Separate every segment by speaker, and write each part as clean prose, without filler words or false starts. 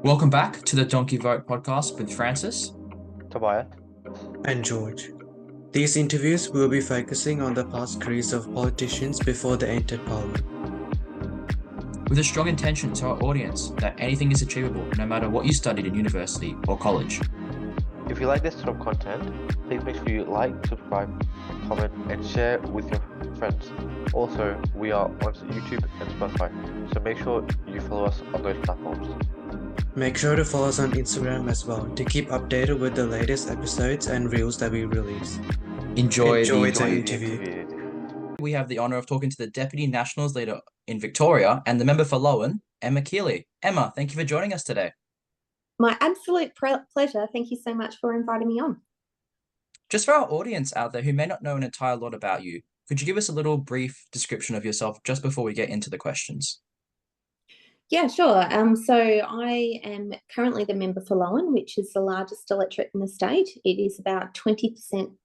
Speaker 1: Welcome back to the Donkey Vote podcast with Francis.
Speaker 2: Tobias.
Speaker 3: And George. These interviews will be focusing on the past careers of politicians before they entered parliament.
Speaker 1: With a strong intention to our audience that anything is achievable no matter what you studied in university or college.
Speaker 2: If you like this sort of content, please make sure you like, subscribe, comment, and share with your friends. Also, we are on YouTube and Spotify, so make sure you follow us on those platforms.
Speaker 3: Make sure to follow us on Instagram as well to keep updated with the latest episodes and reels that we release.
Speaker 1: Enjoy
Speaker 3: the interview.
Speaker 1: We have the honour of talking to the Deputy Nationals Leader in Victoria and the member for Lowan, Emma Kealy. Emma, thank you for joining us today.
Speaker 4: My absolute pleasure. Thank you so much for inviting me on.
Speaker 1: Just for our audience out there who may not know an entire lot about you, could you give us a little brief description of yourself just before we get into the questions?
Speaker 4: Yeah, sure. So I am currently the member for Lowan, which is the largest electorate in the state. It is about 20%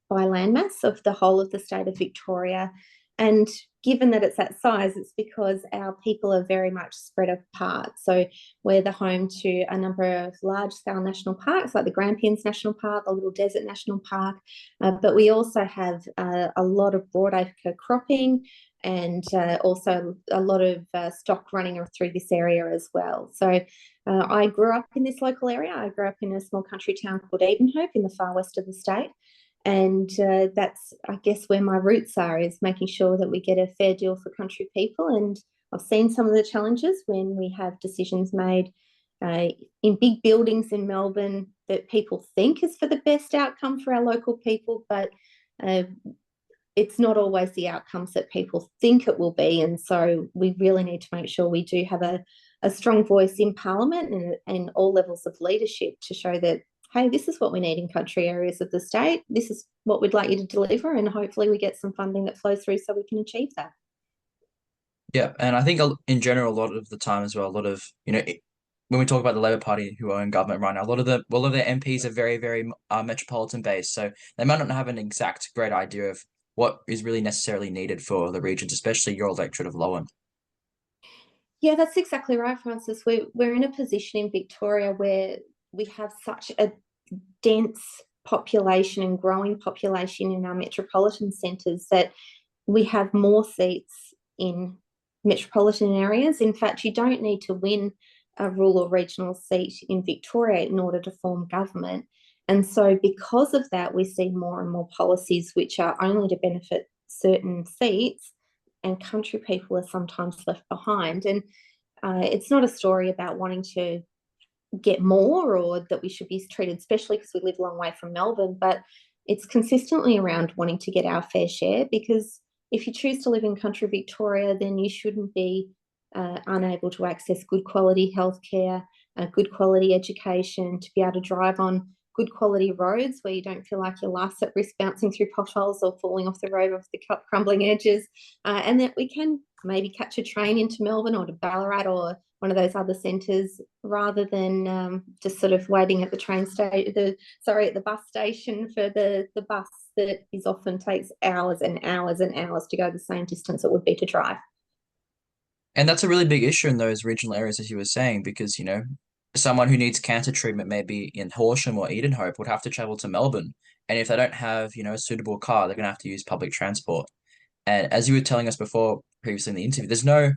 Speaker 4: by landmass of the whole of the state of Victoria. And given that it's that size, it's because our people are very much spread apart. So we're the home to a number of large-scale national parks, like the Grampians National Park, the Little Desert National Park, but we also have a lot of broadacre cropping, and also a lot of stock running through this area as well. So I grew up in this local area. I grew up in a small country town called Edenhope in the far west of the state. And that's, I guess, where my roots are, is making sure that we get a fair deal for country people. And I've seen some of the challenges when we have decisions made in big buildings in Melbourne that people think is for the best outcome for our local people, but it's not always the outcomes that people think it will be. And so we really need to make sure we do have a strong voice in Parliament and all levels of leadership to show that, hey, this is what we need in country areas of the state. This is what we'd like you to deliver, and hopefully we get some funding that flows through so we can achieve that.
Speaker 1: Yeah, and I think in general, a lot of the time as well, a lot of, when we talk about the Labor Party who are in government right now, a lot of their MPs are very, very metropolitan based. So they might not have an exact great idea of what is really necessarily needed for the regions, especially your electorate of Lowan.
Speaker 4: Yeah, that's exactly right, Francis. We're in a position in Victoria where we have such a dense population and growing population in our metropolitan centres that we have more seats in metropolitan areas. In fact, you don't need to win a rural or regional seat in Victoria in order to form government. And so because of that, we see more and more policies which are only to benefit certain seats, and country people are sometimes left behind. And it's not a story about wanting to get more or that we should be treated specially because we live a long way from Melbourne, but it's consistently around wanting to get our fair share, because if you choose to live in country Victoria, then you shouldn't be unable to access good quality healthcare, good quality education, to be able to drive on good quality roads where you don't feel like your life's at risk bouncing through potholes or falling off the road off the crumbling edges, and that we can maybe catch a train into Melbourne or to Ballarat or one of those other centres, rather than just sort of waiting at the at the bus station for the bus that is often takes hours and hours and hours to go the same distance it would be to drive.
Speaker 1: And that's a really big issue in those regional areas, as you were saying, because, someone who needs cancer treatment maybe in Horsham or Edenhope would have to travel to Melbourne. And if they don't have, a suitable car, they're going to have to use public transport. And as you were telling us before, previously in the interview, there's no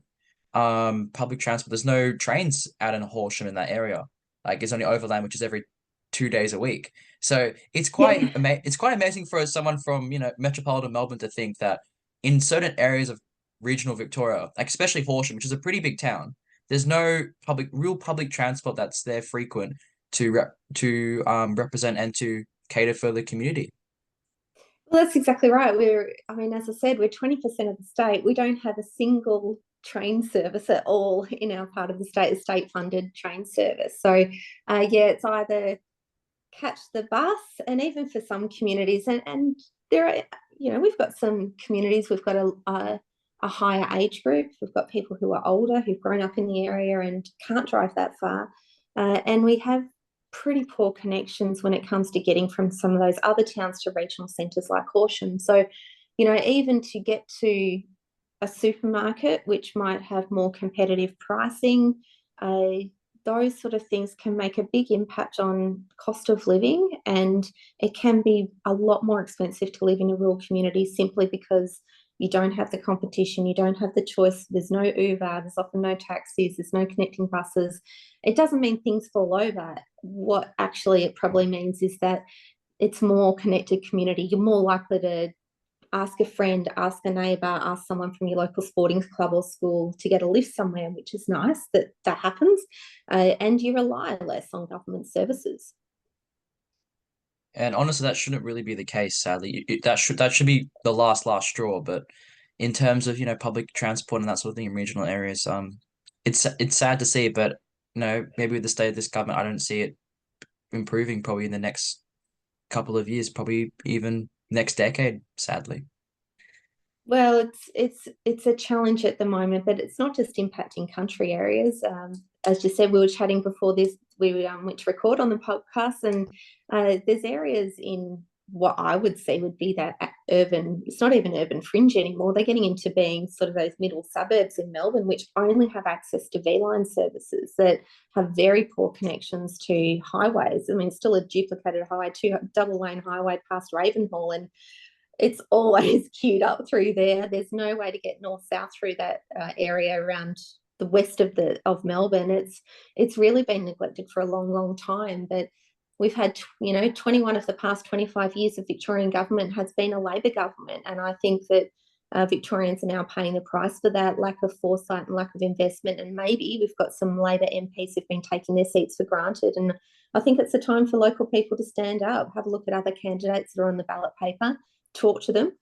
Speaker 1: public transport. There's no trains out in Horsham in that area. Like, it's only overland, which is every 2 days a week. So it's quite it's quite amazing for someone from, metropolitan Melbourne to think that in certain areas of regional Victoria, like especially Horsham, which is a pretty big town, there's no real public transport that's there frequent to represent and to cater for the community.
Speaker 4: Well, that's exactly right. As I said, we're 20% of the state. We don't have a single train service at all in our part of the state, a state-funded train service. So, it's either catch the bus, and even for some communities, and there are, we've got some communities, we've got a higher age group. We've got people who are older, who've grown up in the area and can't drive that far. And we have pretty poor connections when it comes to getting from some of those other towns to regional centres like Horsham. So, even to get to a supermarket which might have more competitive pricing, those sort of things can make a big impact on cost of living, and it can be a lot more expensive to live in a rural community simply because you don't have the competition, you don't have the choice. There's no Uber, there's often no taxis, there's no connecting buses. It doesn't mean things fall over. What actually it probably means is that it's more connected community. You're more likely to ask a friend, ask a neighbour, ask someone from your local sporting club or school to get a lift somewhere, which is nice that that happens. And you rely less on government services.
Speaker 1: And honestly, that shouldn't really be the case, sadly. That should be the last straw. But in terms of, public transport and that sort of thing in regional areas, it's sad to see, but maybe with the state of this government, I don't see it improving probably in the next couple of years, probably even next decade, sadly.
Speaker 4: Well, it's a challenge at the moment, but it's not just impacting country areas. As you said, we were chatting before this. We went to record on the podcast, and there's areas in what I would say would be that urban. It's not even urban fringe anymore. They're getting into being sort of those middle suburbs in Melbourne, which only have access to V-line services that have very poor connections to highways. I mean, still a duplicated highway, two double lane highway past Ravenhall, and it's always queued up through there. There's no way to get north south through that area around the west of Melbourne. It's really been neglected for a long time. But we've had 21 of the past 25 years of Victorian government has been a Labor government, and I think that Victorians are now paying the price for that lack of foresight and lack of investment. And maybe we've got some Labor MPs who've been taking their seats for granted. And I think it's a time for local people to stand up, have a look at other candidates that are on the ballot paper, talk to them,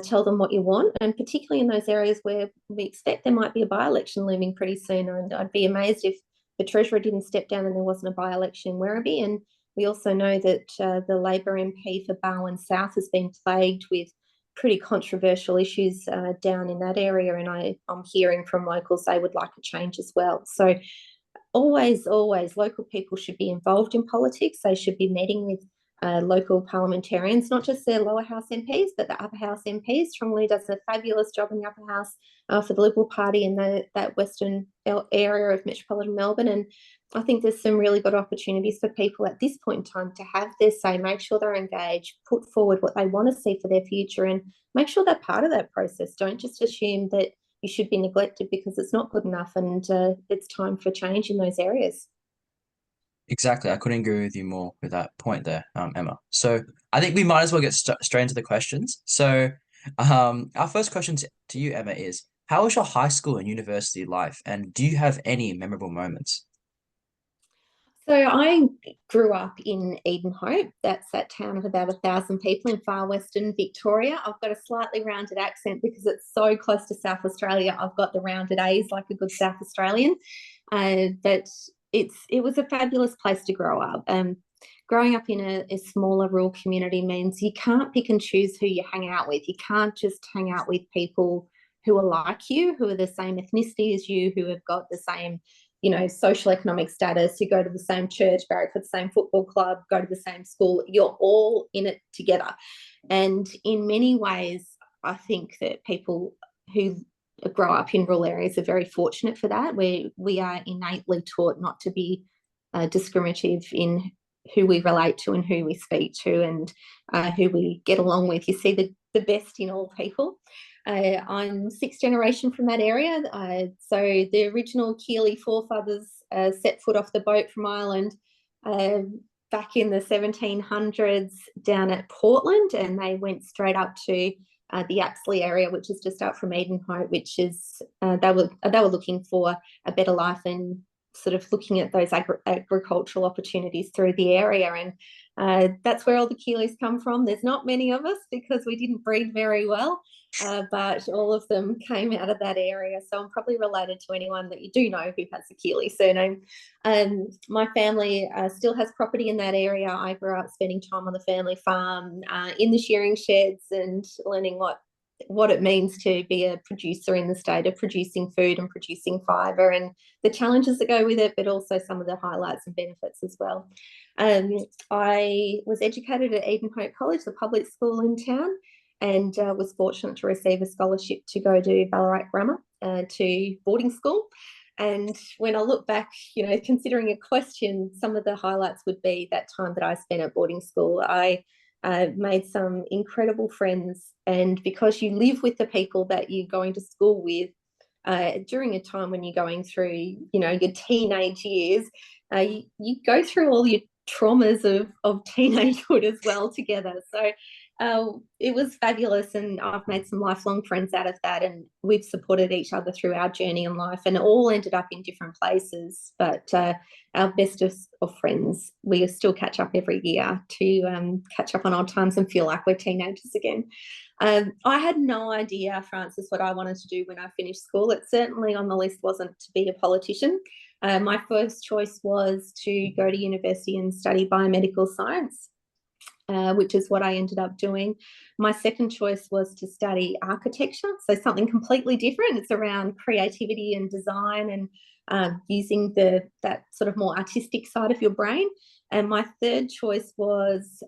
Speaker 4: tell them what you want, and particularly in those areas where we expect there might be a by-election looming pretty soon. And I'd be amazed if the Treasurer didn't step down and there wasn't a by-election in Werribee. And we also know that the Labor MP for Barwon South has been plagued with pretty controversial issues down in that area, and I'm hearing from locals they would like a change as well. So always local people should be involved in politics. They should be meeting with local parliamentarians, not just their lower house MPs, but the upper house MPs. Strongly does a fabulous job in the upper house for the Liberal Party in that western area of metropolitan Melbourne. And I think there's some really good opportunities for people at this point in time to have their say, make sure they're engaged, put forward what they want to see for their future, and make sure they're part of that process. Don't just assume that you should be neglected because it's not good enough, and it's time for change in those areas.
Speaker 1: Exactly. I couldn't agree with you more with that point there, Emma. So I think we might as well get straight into the questions. So our first question to you, Emma, is how was your high school and university life, and do you have any memorable moments?
Speaker 4: So I grew up in Edenhope. That's that town of about 1,000 people in far western Victoria. I've got a slightly rounded accent because it's so close to South Australia. I've got the rounded A's like a good South Australian. But it was a fabulous place to grow up. Growing up in a smaller rural community means you can't pick and choose who you hang out with. You can't just hang out with people who are like you, who are the same ethnicity as you, who have got the same social economic status, who go to the same church, barrack for the same football club, go to the same school. You're all in it together. And in many ways, I think that people who grow up in rural areas are very fortunate for that, where we are innately taught not to be discriminative in who we relate to and who we speak to and who we get along with. You see the best in all people. I'm sixth generation from that area. So the original Kealy forefathers set foot off the boat from Ireland back in the 1700s down at Portland, and they went straight up to the Axley area, which is just up from Edenhope, which is they were looking for a better life and sort of looking at those agricultural opportunities through the area. And that's where all the Keelys come from. There's not many of us because we didn't breed very well, but all of them came out of that area. So I'm probably related to anyone that you do know who has a Keely surname. My family still has property in that area. I grew up spending time on the family farm, in the shearing sheds, and learning what it means to be a producer in the state of producing food and producing fibre, and the challenges that go with it, but also some of the highlights and benefits as well. I was educated at Edenhope College, the public school in town, and was fortunate to receive a scholarship to go to Ballarat Grammar, to boarding school. And when I look back, considering a question, some of the highlights would be that time that I spent at boarding school. I made some incredible friends, and because you live with the people that you're going to school with during a time when you're going through, your teenage years, you go through all your traumas of teenagehood as well together. So it was fabulous, and I've made some lifelong friends out of that, and we've supported each other through our journey in life, and all ended up in different places. But our best of friends, we still catch up every year to catch up on old times and feel like we're teenagers again. I had no idea, Francis, what I wanted to do when I finished school. It certainly on the list wasn't to be a politician. My first choice was to go to university and study biomedical science, which is what I ended up doing. My second choice was to study architecture, so something completely different. It's around creativity and design and using that sort of more artistic side of your brain. And my third choice was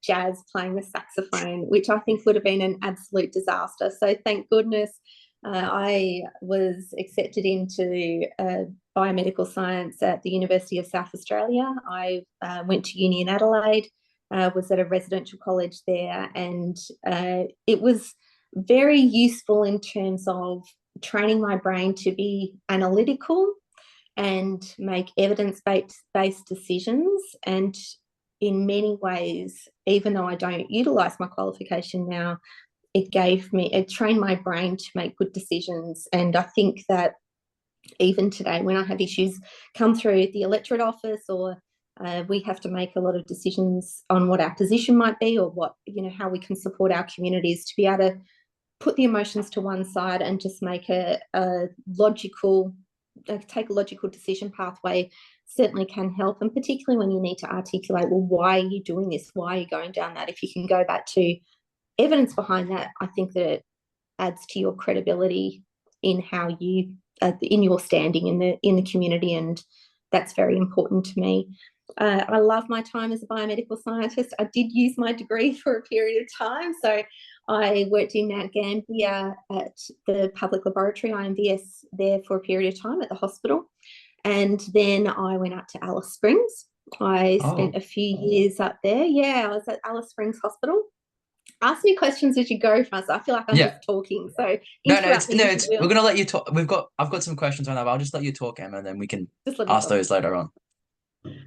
Speaker 4: jazz, playing the saxophone, which I think would have been an absolute disaster. So thank goodness I was accepted into biomedical science at the University of South Australia. I went to uni in Adelaide, was at a residential college there, and it was very useful in terms of training my brain to be analytical and make evidence-based decisions. And in many ways, even though I don't utilise my qualification now, it trained my brain to make good decisions. And I think that even today, when I have issues come through the electorate office, or we have to make a lot of decisions on what our position might be, or how we can support our communities, to be able to put the emotions to one side and just make take a logical decision pathway, certainly can help. And particularly when you need to articulate, well, why are you doing this? Why are you going down that? If you can go back to evidence behind that, I think that it adds to your credibility in how you in your standing in the community, and that's very important to me. I love my time as a biomedical scientist. I did use my degree for a period of time. So I worked in Mount Gambier at the public laboratory, IMVS, there for a period of time at the hospital. And then I went up to Alice Springs. I spent a few years up there. Yeah, I was at Alice Springs Hospital. Ask me questions as you go, Francis. I feel like I'm just talking. So
Speaker 1: it's we're gonna let you talk. I've got some questions on that, but I'll just let you talk, Emma, and then we can ask those later on.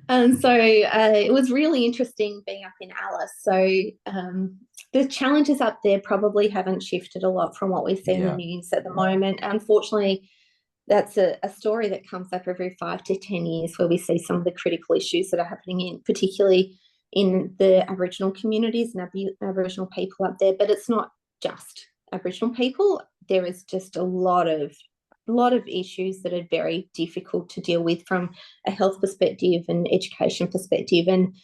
Speaker 4: And so it was really interesting being up in Alice. So the challenges up there probably haven't shifted a lot from what we see in the news at the moment. Unfortunately, that's a story that comes up every 5 to 10 years, where we see some of the critical issues that are happening particularly in the Aboriginal communities and Aboriginal people up there. But it's not just Aboriginal people. There is just a lot of issues that are very difficult to deal with from a health perspective and education perspective, and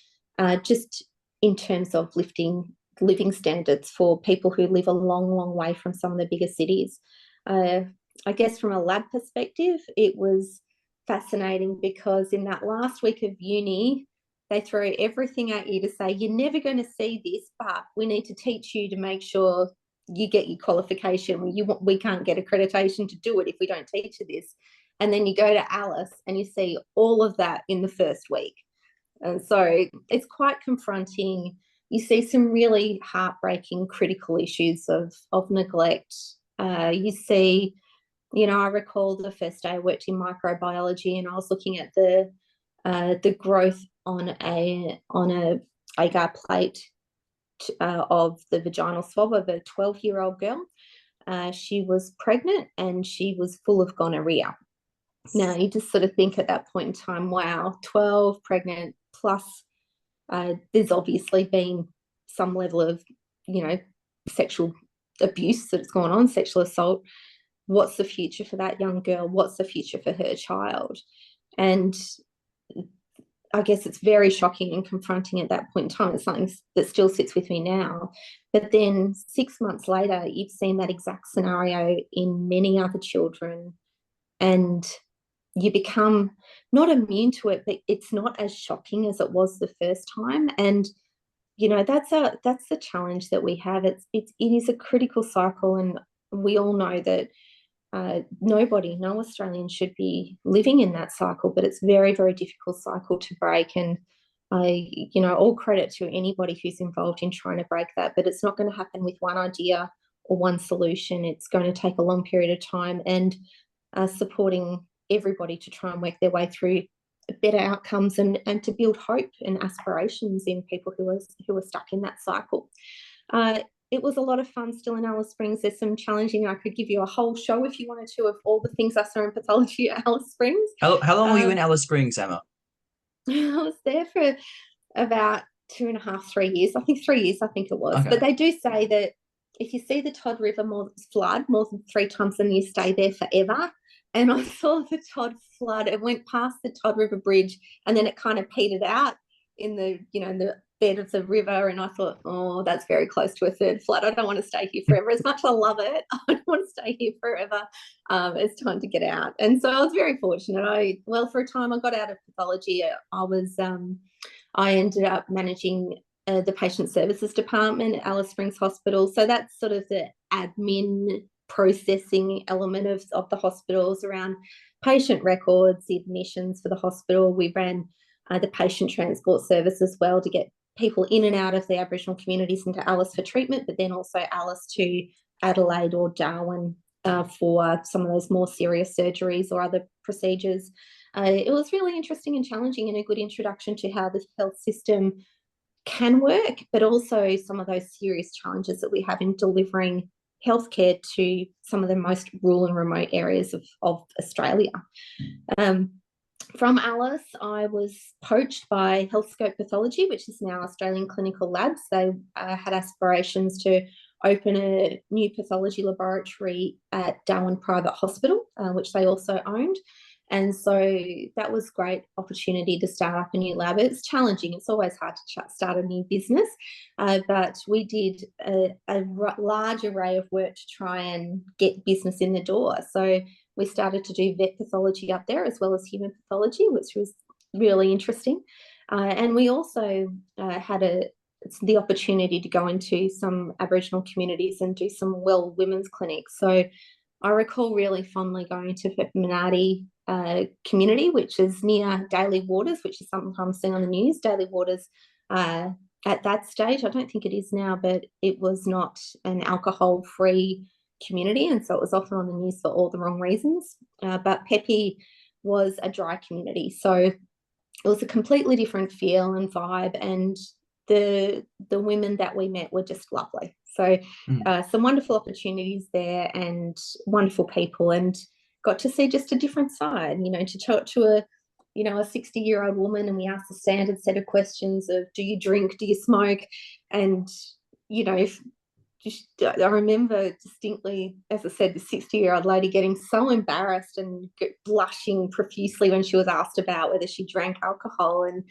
Speaker 4: just in terms of lifting living standards for people who live a long, long way from some of the bigger cities. I guess from a lab perspective, it was fascinating because in that last week of uni, they throw everything at you to say, you're never going to see this, but we need to teach you to make sure you get your qualification. We can't get accreditation to do it if we don't teach you this. And then you go to Alice and you see all of that in the first week. And so it's quite confronting. You see some really heartbreaking critical issues of neglect. You see, I recall the first day I worked in microbiology, and I was looking at the growth on a agar plate of the vaginal swab of a 12-year-old girl. She was pregnant and she was full of gonorrhea. Now, you just sort of think at that point in time, wow, 12, pregnant, plus there's obviously been some level of, sexual abuse that's gone on, sexual assault. What's the future for that young girl? What's the future for her child? And I guess it's very shocking and confronting at that point in time. It's something that still sits with me now. But then 6 months later, you've seen that exact scenario in many other children, and you become not immune to it, but it's not as shocking as it was the first time. And that's the challenge that we have. It is a critical cycle, and we all know that nobody, no Australian should be living in that cycle, but it's very, very difficult cycle to break. And all credit to anybody who's involved in trying to break that, but it's not going to happen with one idea or one solution. It's going to take a long period of time, and supporting everybody to try and work their way through better outcomes and to build hope and aspirations in people who are stuck in that cycle. It was a lot of fun still in Alice Springs. There's some challenging. I could give you a whole show if you wanted to of all the things I saw in pathology at Alice Springs.
Speaker 1: How long were you in Alice Springs, Emma?
Speaker 4: I was there for about 2.5, 3 years. I think 3 years, I think it was.
Speaker 1: Okay.
Speaker 4: But they do say that if you see the Todd River flood more than 3 times, then you stay there forever. And I saw the Todd flood. It went past the Todd River Bridge, and then it kind of petered out in the bed of the river. And I thought, oh, that's very close to a third flood. I don't want to stay here forever. As much as I love it, I don't want to stay here forever. It's time to get out. And so I was very fortunate. For a time I got out of pathology. I ended up managing the patient services department at Alice Springs Hospital. So that's sort of the admin processing element of the hospitals around patient records, the admissions for the hospital. We ran the patient transport service as well to get people in and out of the Aboriginal communities into Alice for treatment, but then also Alice to Adelaide or Darwin for some of those more serious surgeries or other procedures. It was really interesting and challenging, and a good introduction to how the health system can work, but also some of those serious challenges that we have in delivering healthcare to some of the most rural and remote areas of Australia. From Alice, I was poached by Healthscope Pathology, which is now Australian Clinical Labs. They had aspirations to open a new pathology laboratory at Darwin Private Hospital, which they also owned. And so that was a great opportunity to start up a new lab. It's challenging. It's always hard to start a new business, but we did a large array of work to try and get business in the door. So we started to do vet pathology up there as well as human pathology, which was really interesting. And we also had the opportunity to go into some Aboriginal communities and do some women's clinics. So I recall really fondly going to Minardi community, which is near Daly Waters, which is sometimes seen on the news. Daly Waters, at that stage, I don't think it is now, but it was not an alcohol-free community, and so it was often on the news for all the wrong reasons. But Pepe was a dry community, so it was a completely different feel and vibe, and the women that we met were just lovely. So some wonderful opportunities there and wonderful people, and got to see just a different side, to talk to a 60-year-old woman, and we asked the standard set of questions of, do you drink, do you smoke? And, I remember distinctly, as I said, the 60-year-old lady getting so embarrassed and blushing profusely when she was asked about whether she drank alcohol. And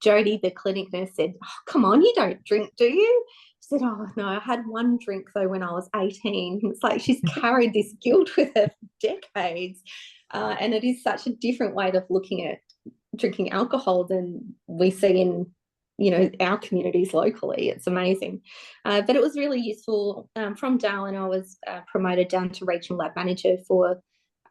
Speaker 4: Jodie, the clinic nurse, said, oh, come on, you don't drink, do you? She said, oh, no, I had one drink, though, when I was 18. And it's like she's carried this guilt with her for decades. And it is such a different way of looking at drinking alcohol than we see in our communities locally. It's amazing. But it was really useful. From Darwin, I was promoted down to regional lab manager for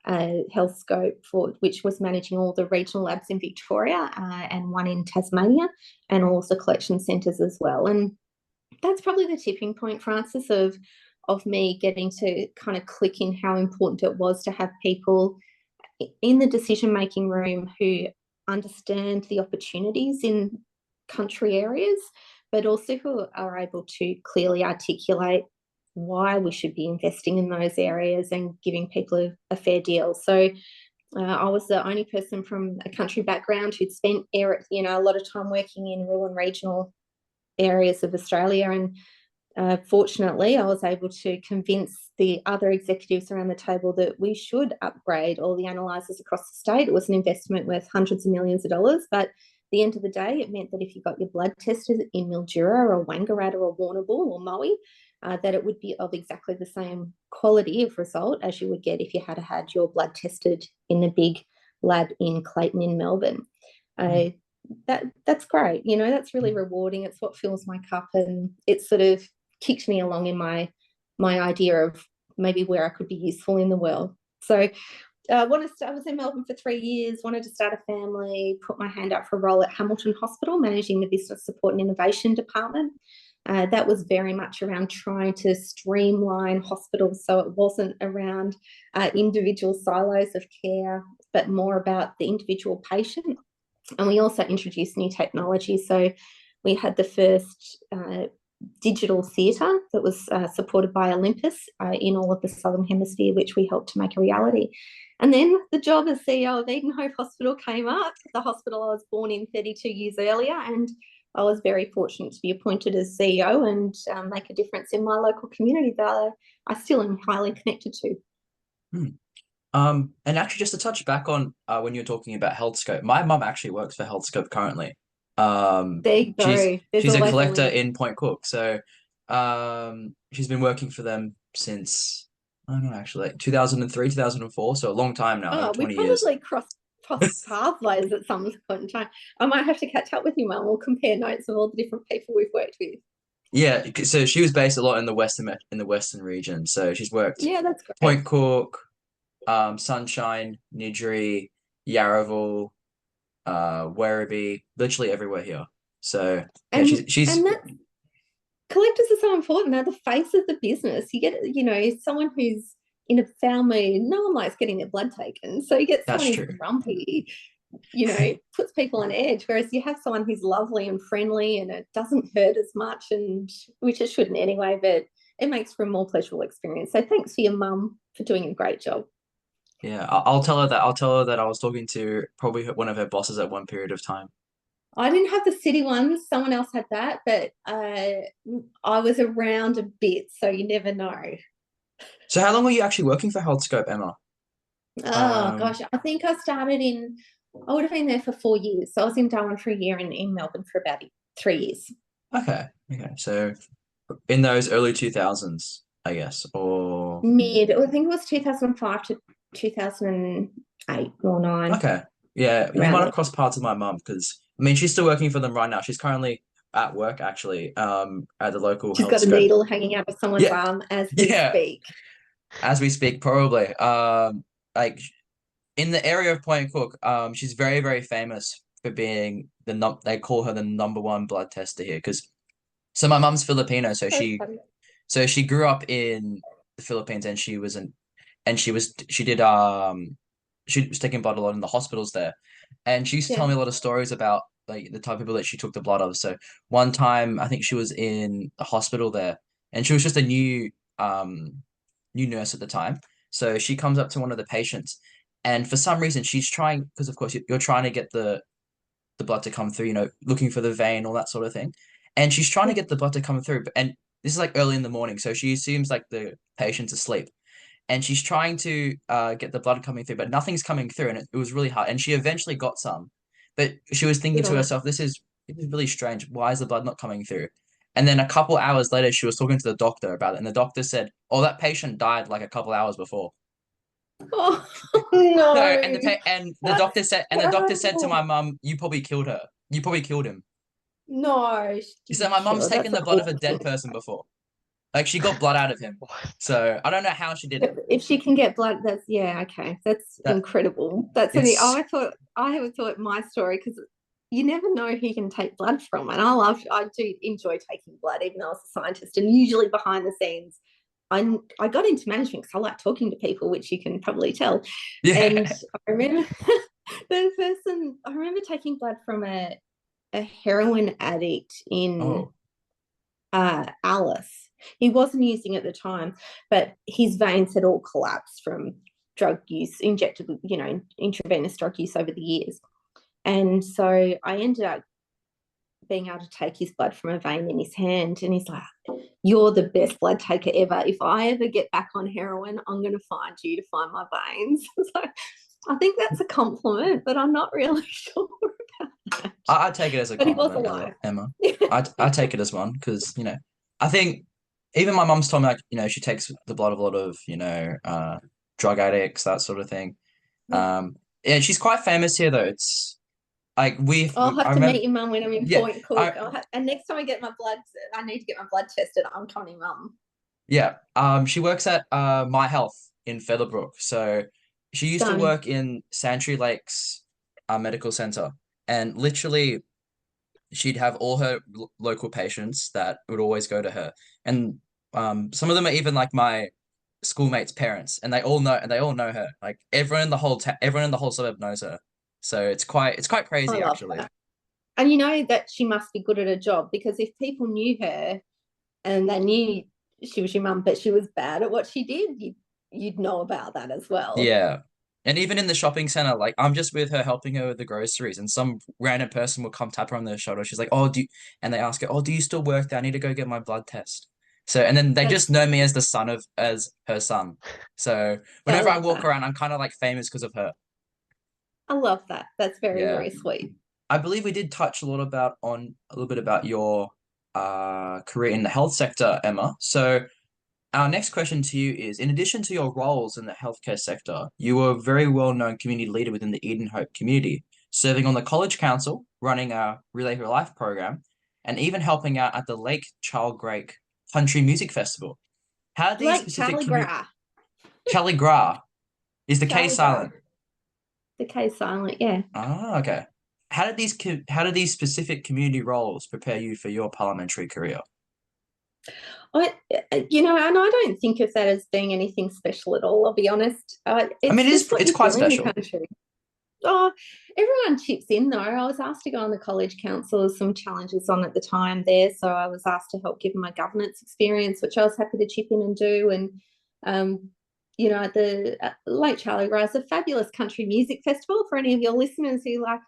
Speaker 4: Healthscope, which was managing all the regional labs in Victoria and one in Tasmania, and also collection centres as well. And that's probably the tipping point, Francis, of me getting to kind of click in how important it was to have people in the decision-making room who understand the opportunities in country areas, but also who are able to clearly articulate why we should be investing in those areas and giving people a fair deal. So I was the only person from a country background who'd spent a lot of time working in rural and regional areas of Australia, and fortunately I was able to convince the other executives around the table that we should upgrade all the analyzers across the state. It was an investment worth hundreds of millions of dollars, but at the end of the day, it meant that if you got your blood tested in Mildura or Wangaratta or Warrnambool or Moe, that it would be of exactly the same quality of result as you would get if you had had your blood tested in the big lab in Clayton in Melbourne. That's great. That's really rewarding. It's what fills my cup, and it sort of kicked me along in my idea of maybe where I could be useful in the world. So I was in Melbourne for 3 years, wanted to start a family, put my hand up for a role at Hamilton Hospital, managing the business support and innovation department. That was very much around trying to streamline hospitals so it wasn't around individual silos of care, but more about the individual patient. And we also introduced new technology. So we had the first digital theatre that was supported by Olympus in all of the Southern Hemisphere, which we helped to make a reality. And then the job as CEO of Edenhope Hospital came up, the hospital I was born in 32 years earlier, and I was very fortunate to be appointed as CEO and make a difference in my local community that I still am highly connected to.
Speaker 1: Hmm. And actually, just to touch back on when you're talking about HealthScope, my mum actually works for HealthScope currently.
Speaker 4: There you
Speaker 1: She's
Speaker 4: go. There's
Speaker 1: she's a
Speaker 4: always a
Speaker 1: collector
Speaker 4: link.
Speaker 1: in Point Cook, so she's been working for them since I don't know actually like 2003, 2004, so a long time now, over
Speaker 4: Oh, we
Speaker 1: 20 years.
Speaker 4: probably crossed pathways at some point in time. I might have to catch up with you, Mum. We'll compare notes of all the different people we've worked with.
Speaker 1: Yeah, so she was based a lot in the western region. So she's worked
Speaker 4: Yeah, that's great.
Speaker 1: Point Cook, Sunshine, Nidri, Yarraville, Werribee, literally everywhere here. So yeah,
Speaker 4: And
Speaker 1: she's
Speaker 4: and that collectors are so important. They're the face of the business. You get, someone who's in a foul mood. No one likes getting their blood taken. So you get
Speaker 1: that's
Speaker 4: someone who's
Speaker 1: true.
Speaker 4: grumpy, puts people on edge. Whereas you have someone who's lovely and friendly and it doesn't hurt as much, and which it shouldn't anyway, but it makes for a more pleasurable experience. So thanks for your mum for doing a great job.
Speaker 1: Yeah, I'll tell her that. I'll tell her that I was talking to probably one of her bosses at one period of time.
Speaker 4: I didn't have the city ones. Someone else had that, but I was around a bit, so you never know.
Speaker 1: So how long were you actually working for HealthScope, Emma?
Speaker 4: Oh
Speaker 1: Um,
Speaker 4: gosh, I think I would have been there for 4 years. So I was in Darwin for a year and in Melbourne for about 3 years.
Speaker 1: okay. So in those early 2000s, I guess, or
Speaker 4: I think it was 2005 to 2008 or 9,
Speaker 1: okay. Yeah, we
Speaker 4: around
Speaker 1: might
Speaker 4: there.
Speaker 1: have crossed paths with my mum because I mean she's still working for them right now. She's currently at work actually, at the local
Speaker 4: She's got a
Speaker 1: HealthScope.
Speaker 4: needle hanging out of someone's
Speaker 1: Yeah,
Speaker 4: arm as we
Speaker 1: yeah.
Speaker 4: speak.
Speaker 1: As we speak, probably. Like in the area of Point Cook, she's very, very famous for being they call her the number one blood tester here because so my mum's Filipino, so
Speaker 4: So
Speaker 1: she
Speaker 4: funny.
Speaker 1: so she grew up in the Philippines and she was taking blood a lot in the hospitals there. And she used to tell
Speaker 4: Yeah,
Speaker 1: me a lot of stories about like the type of people that she took the blood of. So one time I think she was in a hospital there and she was just a new nurse at the time. So she comes up to one of the patients and for some reason she's trying because of course you're trying to get the blood to come through, looking for the vein, all that sort of thing. And she's trying to
Speaker 4: yeah,
Speaker 1: get the blood to come through, and this is like early in the morning, so she assumes like the patient's asleep. And she's trying to get the blood coming through, but nothing's coming through, and it was really hard. And she eventually got some, but she was thinking
Speaker 4: good
Speaker 1: to
Speaker 4: on her.
Speaker 1: herself, this is really strange. Why is the blood not coming through? And then a couple hours later, she was talking to the doctor about it, and the doctor said, "Oh, that patient died like a couple hours before."
Speaker 4: Oh
Speaker 1: No,
Speaker 4: no,
Speaker 1: and
Speaker 4: that's
Speaker 1: the doctor said to
Speaker 4: terrible.
Speaker 1: my mum, "You probably killed her. You probably killed him."
Speaker 4: No, she
Speaker 1: He said,
Speaker 4: didn't
Speaker 1: "My
Speaker 4: kill
Speaker 1: mum's
Speaker 4: her.
Speaker 1: taken
Speaker 4: That's
Speaker 1: the blood of a dead
Speaker 4: awful.
Speaker 1: person before. Like she got blood out of him.
Speaker 2: What?
Speaker 1: So I don't know how she did it.
Speaker 4: If she can get blood, that's yeah, okay. That's
Speaker 1: That
Speaker 4: incredible. That's only
Speaker 1: it's
Speaker 4: I have thought my story because you never know who you can take blood from. And I do enjoy taking blood, even though I was a scientist. And usually behind the scenes, I got into management because I like talking to people, which you can probably tell. And
Speaker 1: yeah.
Speaker 4: I remember I remember taking blood from a heroin addict in
Speaker 1: Oh,
Speaker 4: Alice. He wasn't using at the time, but his veins had all collapsed from drug use, injected, intravenous drug use over the years. And so I ended up being able to take his blood from a vein in his hand. And he's like, "You're the best blood taker ever. If I ever get back on heroin, I'm going to find you to find my veins." So I think that's a compliment, but I'm not really sure about that.
Speaker 1: I take it as a
Speaker 4: But he was
Speaker 1: compliment,
Speaker 4: alive.
Speaker 1: Emma. I take it as one because I think even my mum's told me like she takes the blood of a lot of drug addicts, that sort of thing.
Speaker 4: Yeah.
Speaker 1: Um, yeah, she's quite famous here though. It's like
Speaker 4: I'll
Speaker 1: I
Speaker 4: have to
Speaker 1: remember.
Speaker 4: meet your mum when I'm in
Speaker 1: Yeah,
Speaker 4: Point Cook. And next time I need to get my blood tested. I'm coming, mum.
Speaker 1: yeah. She works at My Health in Featherbrook. So She used to
Speaker 4: Stunning.
Speaker 1: work in Santry Lakes medical center, and literally she'd have all her local patients that would always go to her, and some of them are even like my schoolmates' parents, and they all know her. Like everyone in the whole suburb knows her. So it's quite
Speaker 4: I
Speaker 1: crazy
Speaker 4: love
Speaker 1: actually.
Speaker 4: that. And you know that she must be good at her job, because if people knew her and they knew she was your mum, but she was bad at what she did, you'd know about that as well.
Speaker 1: Yeah. And even in the shopping center, like I'm just with her helping her with the groceries, and some random person will come tap her on the shoulder. She's like, "Oh, and they ask her, "Oh, do you still work there? I need to go get my blood test." So, and then they
Speaker 4: That's
Speaker 1: just know me as the son of as her son. So,
Speaker 4: yeah, I
Speaker 1: whenever I
Speaker 4: love
Speaker 1: walk
Speaker 4: that.
Speaker 1: around, I'm kind of like famous because of her.
Speaker 4: I love that. That's very,
Speaker 1: Yeah.
Speaker 4: very sweet.
Speaker 1: I believe we did touch a little bit about your career in the health sector, Emma. So, our next question to you is, in addition to your roles in the healthcare sector, you were a very well-known community leader within the Edenhope community, serving on the college council, running a Relay Her Life program, and even helping out at the Lake Chalgrake Country Music Festival. How do these
Speaker 4: Like
Speaker 1: specific
Speaker 4: Charlie
Speaker 1: community
Speaker 4: Gra.
Speaker 1: Charlie Gras is the K
Speaker 4: Charlie Gra.
Speaker 1: silent?
Speaker 4: The K silent, yeah.
Speaker 1: Ah, okay. How did these specific community roles prepare you for your parliamentary career?
Speaker 4: I, and I don't think of that as being anything special at all, I'll be honest.
Speaker 1: I mean,
Speaker 4: It's just what
Speaker 1: it's
Speaker 4: you
Speaker 1: quite
Speaker 4: do in the
Speaker 1: special.
Speaker 4: country. Oh, everyone chips in though. I was asked to go on the college council. There some challenges on at the time there, so I was asked to help give my governance experience, which I was happy to chip in and do. And at the Lake Charlie Rise, a fabulous country music festival for any of your listeners who like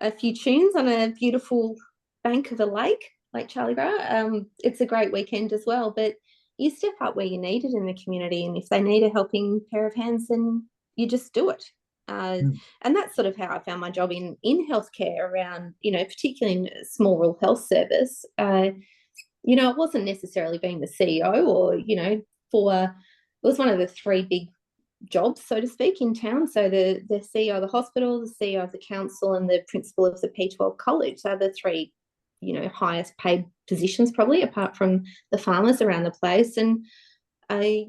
Speaker 4: a few tunes on a beautiful bank of a lake, Lake Charlie Rise. It's a great weekend as well. But you step up where you need it in the community, and if they need a helping pair of hands, then you just do it. Uh,
Speaker 1: Mm.
Speaker 4: and that's sort of how I found my job in healthcare around, particularly in a small rural health service. It wasn't necessarily being the CEO or, for it was one of the three big jobs, so to speak, in town. So the CEO of the hospital, the CEO of the council, and the principal of the P12 college are the three, highest paid positions probably, apart from the farmers around the place. And I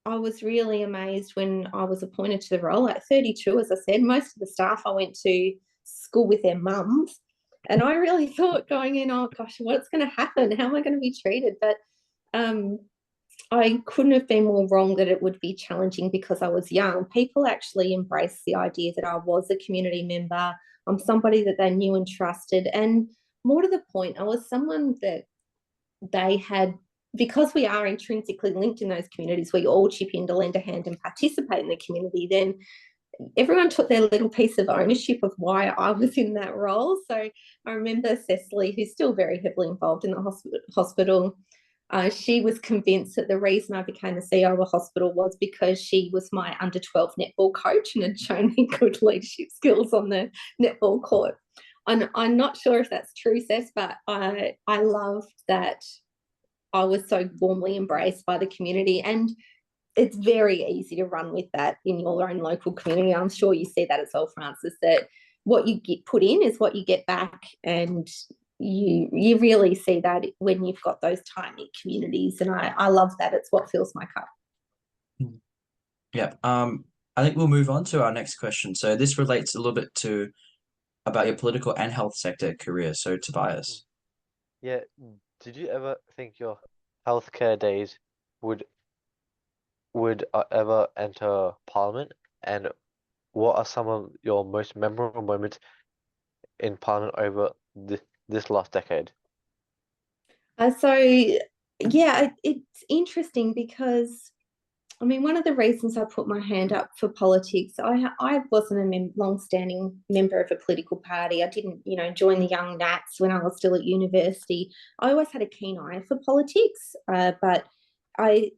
Speaker 4: I was really amazed when I was appointed to the role at 32. As I said, most of the staff I went to school with their mums. And I really thought going in, oh gosh, what's going to happen? How am I going to be treated? But um, I couldn't have been more wrong that it would be challenging because I was young. People actually embraced the idea that I was a community member. I'm somebody that they knew and trusted. And more to the point, I was someone that they had, because we are intrinsically linked in those communities, we all chip in to lend a hand and participate in the community, then everyone took their little piece of ownership of why I was in that role. So I remember Cecily, who's still very heavily involved in the hospital, she was convinced that the reason I became the CEO of the hospital was because she was my under 12 netball coach and had shown me good leadership skills on the netball court. I'm not sure if that's true, Cess, but I loved that I was so warmly embraced by the community. And it's very easy to run with that in your own local community. I'm sure you see that as well, Francis, that what you get put in is what you get back. And you really see that when you've got those tight-knit communities. And I love that. It's what fills my cup.
Speaker 1: Yeah. I think we'll move on to our next question. So this relates a little bit to about your political and health sector career. So Tobias.
Speaker 2: Yeah, did you ever think your healthcare days would ever enter Parliament? And what are some of your most memorable moments in Parliament over this last decade?
Speaker 4: So, yeah, it's interesting because I mean, one of the reasons I put my hand up for politics, I wasn't a long-standing member of a political party. I didn't, join the Young Nats when I was still at university. I always had a keen eye for politics, but I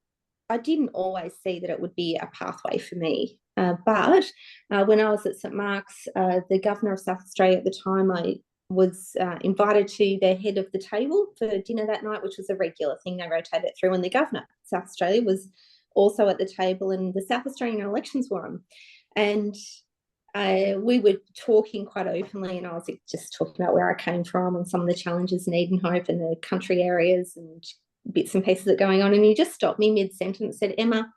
Speaker 4: I didn't always see that it would be a pathway for me. But when I was at St Mark's, the governor of South Australia at the time, I was invited to their head of the table for dinner that night, which was a regular thing. They rotated through, and the governor of South Australia was also at the table, and the South Australian elections were on. And we were talking quite openly, and I was just talking about where I came from and some of the challenges in Edenhope and the country areas and bits and pieces that are going on. And he just stopped me mid-sentence, said, Emma,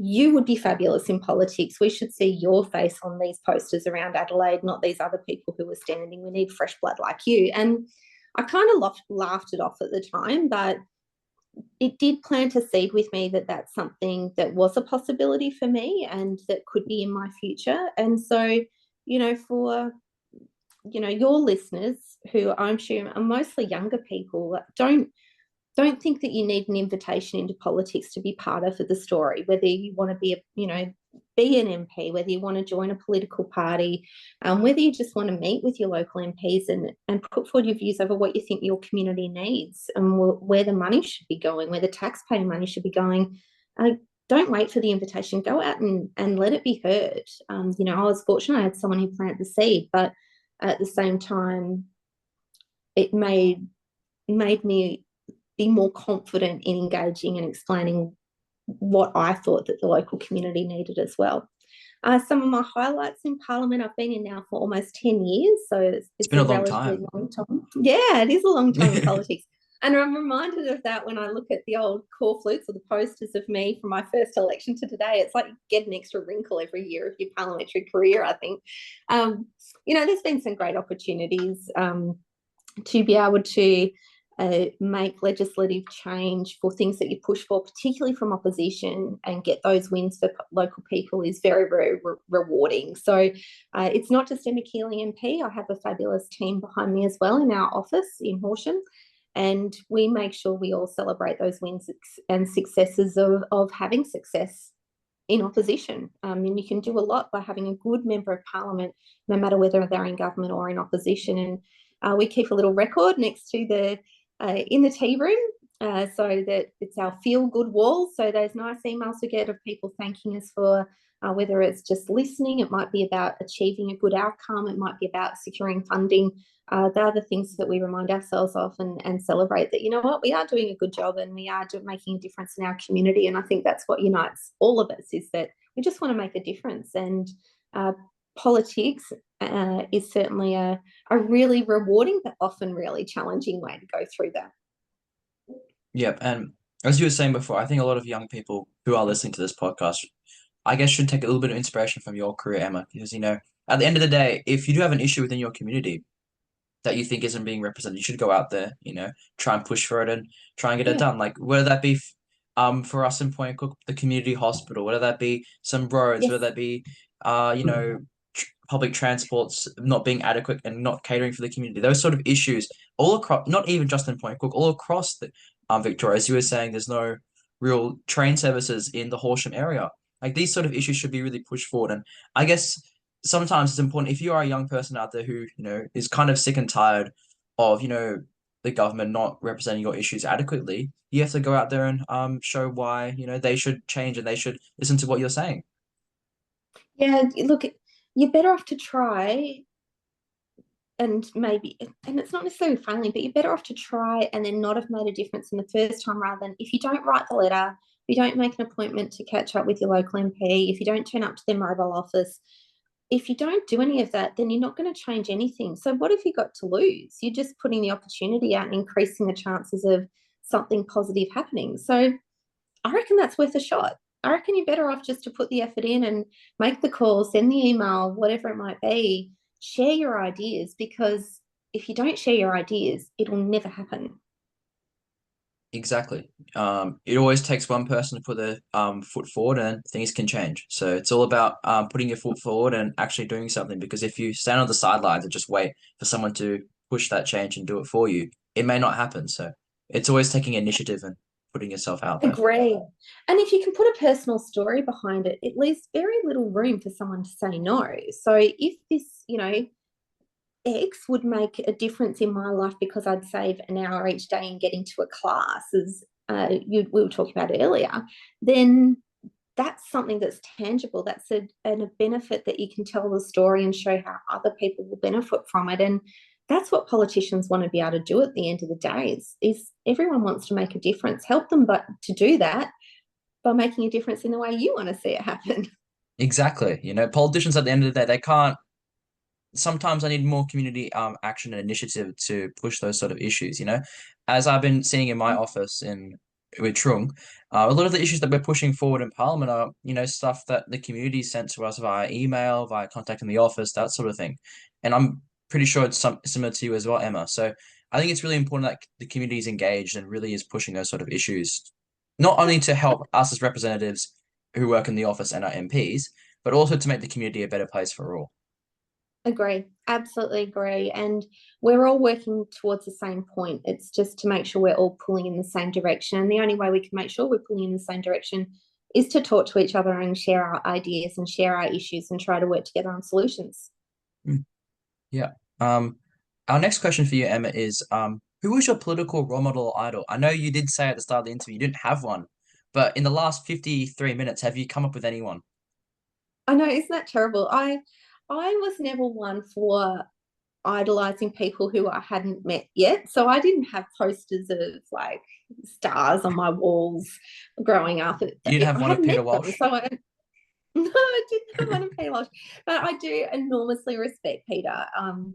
Speaker 4: you would be fabulous in politics. We should see your face on these posters around Adelaide, not these other people who were standing. We need fresh blood like you. And I kind of laughed it off at the time, but it did plant a seed with me that that's something that was a possibility for me and that could be in my future. And so, for your listeners, who I'm sure are mostly younger people, don't think that you need an invitation into politics to be part of the story, whether you want to be an MP, whether you want to join a political party, whether you just want to meet with your local MPs and put forward your views over what you think your community needs and where the money should be going, where the taxpayer money should be going. Don't wait for the invitation. Go out and let it be heard. I was fortunate I had someone who planted the seed, but at the same time, it made me be more confident in engaging and explaining what I thought that the local community needed as well. Some of my highlights in Parliament, I've been in now for almost 10 years, so
Speaker 1: It's
Speaker 4: it's
Speaker 1: been
Speaker 4: a
Speaker 1: a long
Speaker 4: relatively
Speaker 1: time.
Speaker 4: long time. Yeah, it is a long time in politics. And I'm reminded of that when I look at the old corflutes or the posters of me from my first election to today. It's like you get an extra wrinkle every year of your parliamentary career, I think. There's been some great opportunities to be able to make legislative change for things that you push for, particularly from opposition, and get those wins for local people is very, very rewarding. So it's not just Emma Kealy MP. I have a fabulous team behind me as well in our office in Horsham. And we make sure we all celebrate those wins and successes of having success in opposition. And you can do a lot by having a good member of parliament, no matter whether they're in government or in opposition. And we keep a little record next to in the tea room, so that it's our feel good wall. So those nice emails we get of people thanking us for whether it's just listening, it might be about achieving a good outcome, it might be about securing funding. They are the things that we remind ourselves of and celebrate that, we are doing a good job and we are making a difference in our community. And I think that's what unites all of us, is that we just want to make a difference. And politics is certainly a really rewarding but often really challenging way to go through that.
Speaker 1: Yep. And as you were saying before, I think a lot of young people who are listening to this podcast, I guess, should take a little bit of inspiration from your career, Emma, because, at the end of the day, if you do have an issue within your community that you think isn't being represented, you should go out there, try and push for it and try and get it done. Like, whether that be for us in Point Cook, the community hospital, whether that be some roads,
Speaker 4: Yes.
Speaker 1: whether that be public transports not being adequate and not catering for the community, those sort of issues all across, not even just in Point Cook, all across the Victoria. As you were saying, there's no real train services in the Horsham area. Like, these sort of issues should be really pushed forward. And I guess sometimes it's important, if you are a young person out there who, is kind of sick and tired of, the government not representing your issues adequately, you have to go out there and show why, they should change and they should listen to what you're saying.
Speaker 4: Yeah, look, you're better off to try and it's not necessarily failing, but you're better off to try and then not have made a difference in the first time, rather than if you don't write the letter, if you don't make an appointment to catch up with your local MP, if you don't turn up to their mobile office, if you don't do any of that, then you're not going to change anything. So what have you got to lose? You're just putting the opportunity out and increasing the chances of something positive happening. So I reckon that's worth a shot. I reckon you're better off just to put the effort in and make the call, send the email, whatever it might be, share your ideas, because if you don't share your ideas, it will never happen.
Speaker 1: Exactly. It always takes one person to put their foot forward and things can change. So it's all about putting your foot forward and actually doing something, because if you stand on the sidelines and just wait for someone to push that change and do it for you, it may not happen. So it's always taking initiative and putting yourself out there.
Speaker 4: Agree. And if you can put a personal story behind it, it leaves very little room for someone to say no. So if this, X would make a difference in my life because I'd save an hour each day in getting to a class, as we were talking about earlier, then that's something that's tangible. That's a benefit that you can tell the story and show how other people will benefit from it. And that's what politicians want to be able to do at the end of the day, is everyone wants to make a difference. Help them but to do that by making a difference in the way you want to see it happen.
Speaker 1: Exactly. Politicians at the end of the day, they can't. Sometimes I need more community action and initiative to push those sort of issues. As I've been seeing in my office in with Trung, a lot of the issues that we're pushing forward in Parliament are, stuff that the community sent to us via email, via contacting the office, that sort of thing. And I'm pretty sure it's similar to you as well, Emma. So I think it's really important that the community is engaged and really is pushing those sort of issues, not only to help us as representatives who work in the office and our MPs, but also to make the community a better place for all.
Speaker 4: Agree, absolutely agree. And we're all working towards the same point. It's just to make sure we're all pulling in the same direction. And the only way we can make sure we're pulling in the same direction is to talk to each other and share our ideas and share our issues and try to work together on solutions.
Speaker 1: Yeah. Our next question for you, Emma, is who was your political role model or idol? I know you did say at the start of the interview you didn't have one, but in the last 53 minutes, have you come up with anyone?
Speaker 4: I know, isn't that terrible? I was never one for idolizing people who I hadn't met yet. So I didn't have posters of like stars on my walls growing up.
Speaker 1: You didn't have
Speaker 4: I
Speaker 1: one of
Speaker 4: hadn't
Speaker 1: Peter
Speaker 4: met them.
Speaker 1: Walsh?
Speaker 4: So no, I didn't have one of Peter Walsh, but I do enormously respect Peter.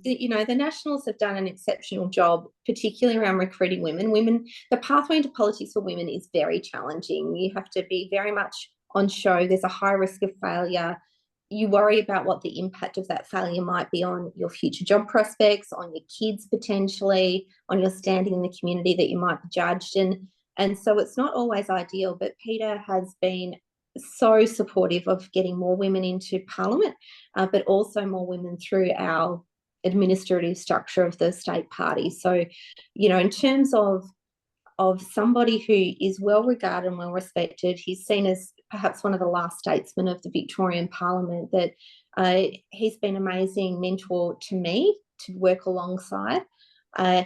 Speaker 4: The Nationals have done an exceptional job, particularly around recruiting women. The pathway into politics for women is very challenging. You have to be very much on show. There's a high risk of failure. You worry about what the impact of that failure might be on your future job prospects, on your kids potentially, on your standing in the community that you might be judged. And so it's not always ideal, but Peter has been so supportive of getting more women into Parliament, but also more women through our administrative structure of the state party. So, in terms of somebody who is well regarded and well respected, he's seen as perhaps one of the last statesmen of the Victorian Parliament. That he's been an amazing mentor to me to work alongside.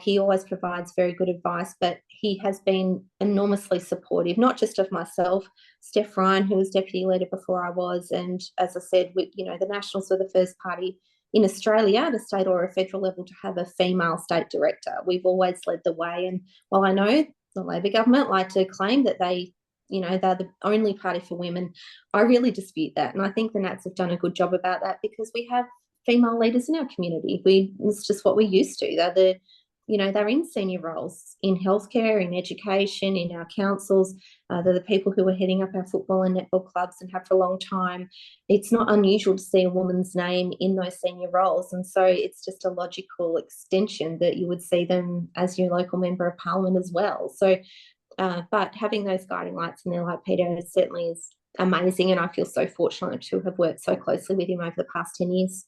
Speaker 4: He always provides very good advice, but he has been enormously supportive, not just of myself, Steph Ryan, who was deputy leader before I was, and as I said, the Nationals were the first party in Australia at a state or a federal level to have a female state director. We've always led the way, and while I know the Labor government like to claim that they're the only party for women, I really dispute that, and I think the Nats have done a good job about that because we have female leaders in our community. It's just what we're used to. They're in senior roles in healthcare, in education, in our councils. They're the people who are heading up our football and netball clubs and have for a long time. It's not unusual to see a woman's name in those senior roles. And so it's just a logical extension that you would see them as your local member of parliament as well. So, but having those guiding lights in there like Peter certainly is amazing. And I feel so fortunate to have worked so closely with him over the past 10 years.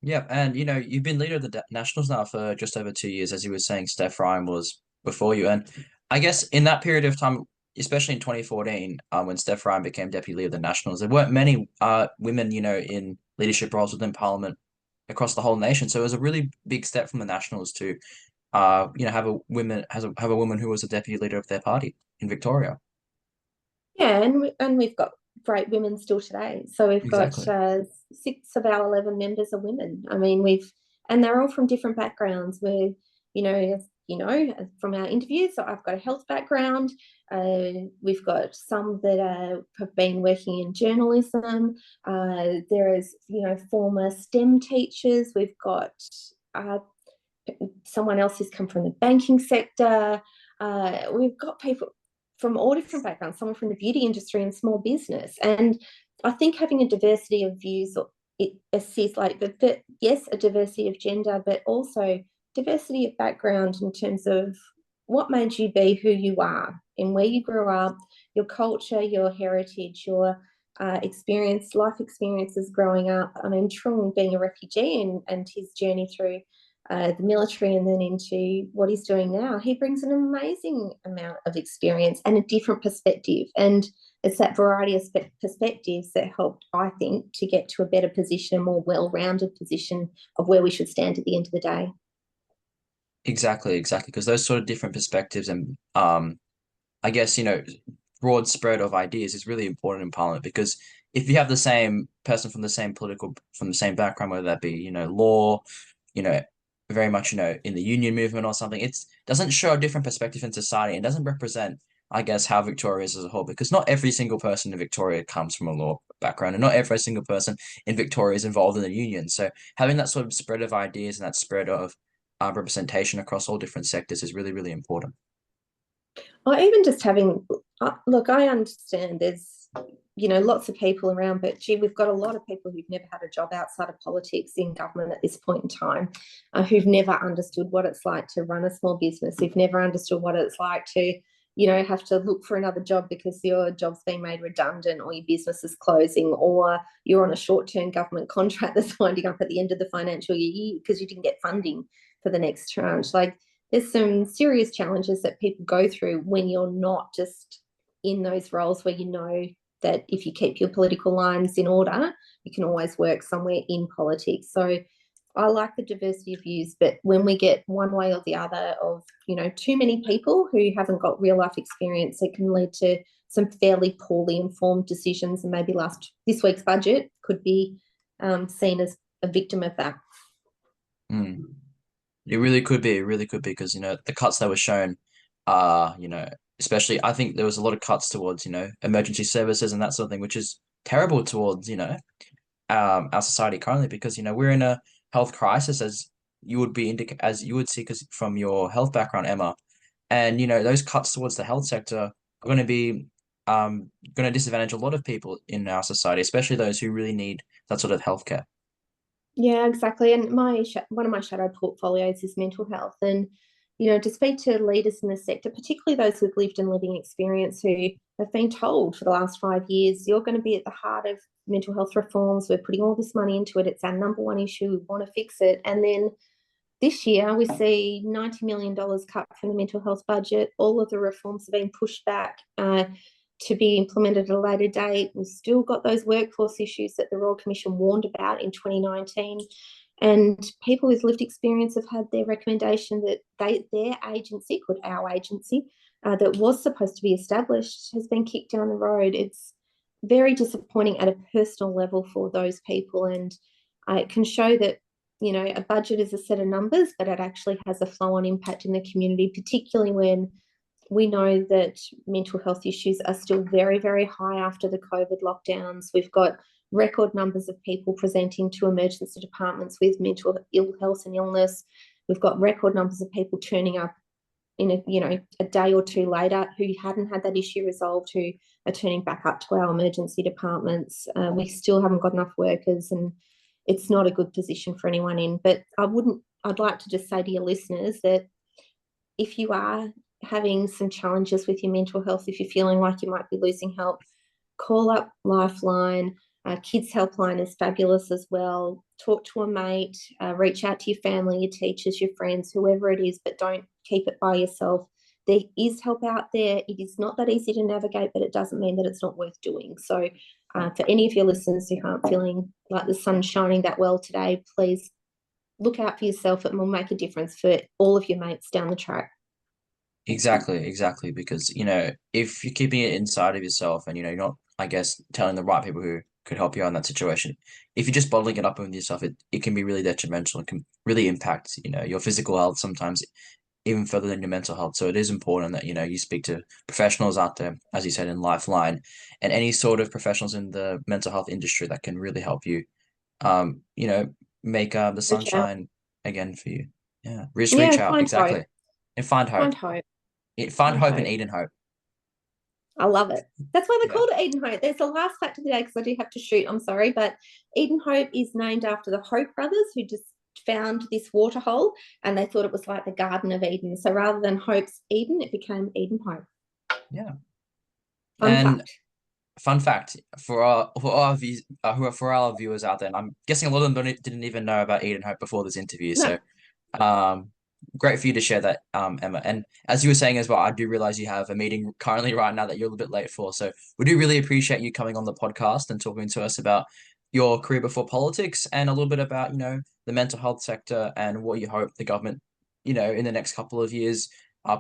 Speaker 1: Yeah, and you've been leader of the Nationals now for just over 2 years, as you were saying. Steph Ryan was before you, and I guess in that period of time, especially in 2014, when Steph Ryan became deputy leader of the Nationals, there weren't many women, in leadership roles within Parliament across the whole nation. So it was a really big step from the Nationals to, have a woman who was a deputy leader of their party in Victoria.
Speaker 4: Yeah, and we've got great women still today. So we've got
Speaker 1: Exactly.
Speaker 4: 6 of our 11 members are women. I mean, and they're all from different backgrounds. From our interviews, so I've got a health background. We've got some that have been working in journalism. There is, former STEM teachers. We've got someone else who's come from the banking sector. We've got people from all different backgrounds, someone from the beauty industry and small business. And I think having a diversity of views, it assists, yes, a diversity of gender, but also diversity of background in terms of what made you be who you are and where you grew up, your culture, your heritage, your life experiences growing up. I mean, Trung being a refugee and his journey through the military and then into what he's doing now, he brings an amazing amount of experience and a different perspective. And it's that variety of perspectives that helped, I think, to get to a better position, a more well-rounded position of where we should stand at the end of the day.
Speaker 1: Exactly, because those sort of different perspectives and I guess, broad spread of ideas is really important in Parliament because if you have the same person from the same background, whether that be, law, you know, very much, in the union movement or something, it doesn't show a different perspective in society and doesn't represent, I guess, how Victoria is as a whole, because not every single person in Victoria comes from a law background and not every single person in Victoria is involved in the union. So having that sort of spread of ideas and that spread of representation across all different sectors is really, really important.
Speaker 4: Or even just having, look, I understand there's, lots of people around, but gee, we've got a lot of people who've never had a job outside of politics in government at this point in time, who've never understood what it's like to run a small business, who've never understood what it's like to, have to look for another job because your job's being made redundant or your business is closing or you're on a short-term government contract that's winding up at the end of the financial year because you didn't get funding for the next tranche. Like, there's some serious challenges that people go through when you're not just in those roles where you know that if you keep your political lines in order, you can always work somewhere in politics. So I like the diversity of views, but when we get one way or the other of, too many people who haven't got real life experience, it can lead to some fairly poorly informed decisions. And maybe this week's budget could be seen as a victim of that.
Speaker 1: Mm. It really could be. It really could be because, the cuts that were shown are, especially I think there was a lot of cuts towards, emergency services and that sort of thing, which is terrible towards, our society currently because, we're in a health crisis as as you would see because from your health background, Emma. And, those cuts towards the health sector are going to be going to disadvantage a lot of people in our society, especially those who really need that sort of healthcare.
Speaker 4: Yeah, exactly. And one of my shadow portfolios is mental health. And, to speak to leaders in the sector, particularly those with lived and living experience who have been told for the last 5 years, you're going to be at the heart of mental health reforms. We're putting all this money into it. It's our number one issue. We want to fix it. And then this year, we see $90 million cut from the mental health budget. All of the reforms are being pushed back to be implemented at a later date. We've still got those workforce issues that the Royal Commission warned about in 2019. And people with lived experience have had their recommendation that their agency, called our agency, that was supposed to be established, has been kicked down the road. It's very disappointing at a personal level for those people. And it can show that, a budget is a set of numbers, but it actually has a flow-on impact in the community, particularly when we know that mental health issues are still very, very high after the COVID lockdowns. We've got record numbers of people presenting to emergency departments with mental ill health and illness. We've got record numbers of people turning up in a day or two later who hadn't had that issue resolved, who are turning back up to our emergency departments. We still haven't got enough workers, and it's not a good position for anyone in. But I'd like to just say to your listeners that if you are having some challenges with your mental health, if you're feeling like you might be losing help, call up Lifeline. Kids Helpline is fabulous as well. Talk to a mate, reach out to your family, your teachers, your friends, whoever it is, but don't keep it by yourself. There is help out there. It is not that easy to navigate, but it doesn't mean that it's not worth doing. So for any of your listeners who aren't feeling like the sun's shining that well today, please look out for yourself. It will make a difference for all of your mates down the track.
Speaker 1: Exactly. Because, if you're keeping it inside of yourself and, you're not, I guess, telling the right people who could help you out in that situation, if you're just bottling it up with yourself, it can be really detrimental. It can really impact, your physical health sometimes even further than your mental health. So it is important that, you speak to professionals out there, as you said, in Lifeline and any sort of professionals in the mental health industry that can really help you, um, you know, make the
Speaker 4: Reach out.
Speaker 1: sunshine again for you. Yeah. Just
Speaker 4: Yeah,
Speaker 1: reach
Speaker 4: and
Speaker 1: out,
Speaker 4: find hope.
Speaker 1: exactly. And find hope.
Speaker 4: Find hope.
Speaker 1: Find
Speaker 4: Find
Speaker 1: hope in
Speaker 4: hope.
Speaker 1: Edenhope.
Speaker 4: I love it. That's why they
Speaker 1: Yeah.
Speaker 4: called it Edenhope. There's the last fact of the day because I do have to shoot. I'm sorry, but Edenhope is named after the Hope brothers who just found this waterhole and they thought it was like the Garden of Eden. So rather than Hope's Eden, it became Edenhope.
Speaker 1: Yeah.
Speaker 4: Fun
Speaker 1: And
Speaker 4: fact.
Speaker 1: fun fact for our viewers out there, and I'm guessing a lot of them didn't even know about Edenhope before this interview.
Speaker 4: No,
Speaker 1: So, um, great for you to share that, Emma. And as you were saying as well, I do realize you have a meeting currently right now that you're a little bit late for. So we do really appreciate you coming on the podcast and talking to us about your career before politics and a little bit about, the mental health sector and what you hope the government, in the next couple of years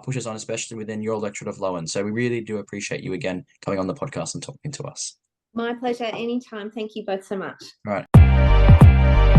Speaker 1: pushes on, especially within your electorate of Lowan. So we really do appreciate you again coming on the podcast and talking to us.
Speaker 4: my pleasure. Anytime. Thank you both so much.
Speaker 1: All right.